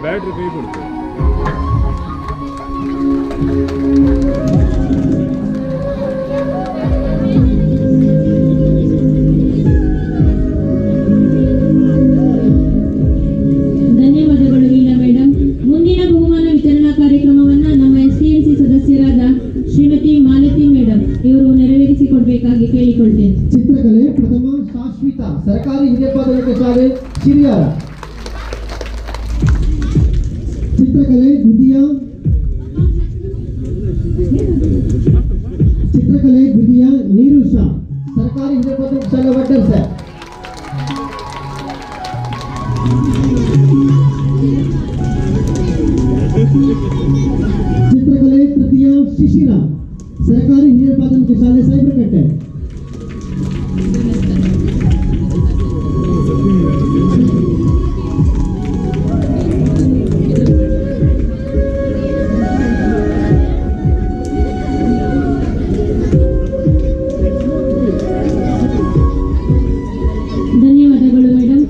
Battery ಕೈ ಕೊಡ್ತು. ಧನ್ಯವಾದಗಳು ವೀಣಾ ಮೇಡಮ್. ಮುಂದಿನ ಬಹುಮಾನ ವಿತರಣಾ ಕಾರ್ಯಕ್ರಮವನ್ನ ನಮ್ಮ ಎಸ್ಟಿಎಂಸಿ ಸದಸ್ಯರಾದ ಶ್ರೀಮತಿ ಮಾಲತಿ ಮೇಡಮ್ ಇವರು ನೆರವೇರಿಸಿಕೊಡ್ಬೇಕಾಗಿ ಕೇಳಿಕೊಳ್ತೇನೆ. ಚಿತ್ರಕಲೆ ಪ್ರಥಮ ಶಾಶ್ವಿತ ಸರ್ಕಾರಿ ಹಿರಿಯ ಪ್ರಾಥಮಿಕ ಶಾಲೆ ಶಿರಿಯಾರ. ಚಿತ್ರಕಲೆ ದ್ವಿತೀಯ ನೀರುಷ ಸರ್ಕಾರಿ ಹಿರಿಯ ಪ್ರಾಥಮಿಕ ಶಾಲೆ ವಡ್ಡರ್ ಸರ್. ಚಿತ್ರಕಲೆ ತೃತೀಯ ಶಿಶಿರ ಸರ್ಕಾರಿ ಹಿರಿಯ ಪ್ರಾಥಮಿಕ ಶಾಲೆ ಸೈಬ್ರಕಟ್ಟೆ. ಧನ್ಯವಾದಗಳು ಮೇಡಮ್.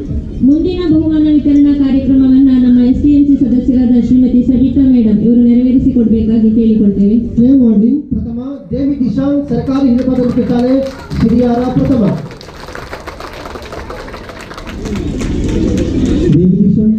ಮುಂದಿನ ಬಹುಮಾನ ವಿತರಣಾ ಕಾರ್ಯಕ್ರಮವನ್ನ ನಮ್ಮ ಎಸ್ಟಿಎಂಸಿ ಸದಸ್ಯರಾದ ಶ್ರೀಮತಿ ಸವಿತಾ ಮೇಡಮ್ ಇವರು ನೆರವೇರಿಸಿಕೊಡ್ಬೇಕಾಗಿ ಕೇಳಿಕೊಳ್ತೇವೆ. ಜಯ ಮಾರ್ನಿಂಗ್ ಪ್ರಥಮ ದೇವಿ ದಿಶಾನ್ ಸರ್ಕಾರಿ ಹಿರಿಯ ಪ್ರಾಥಮಿಕ ಶಾಲೆ ಶಿರಿಯಾರ ಪ್ರಥಮ. ದೇವಿ ದಿಶಾನ್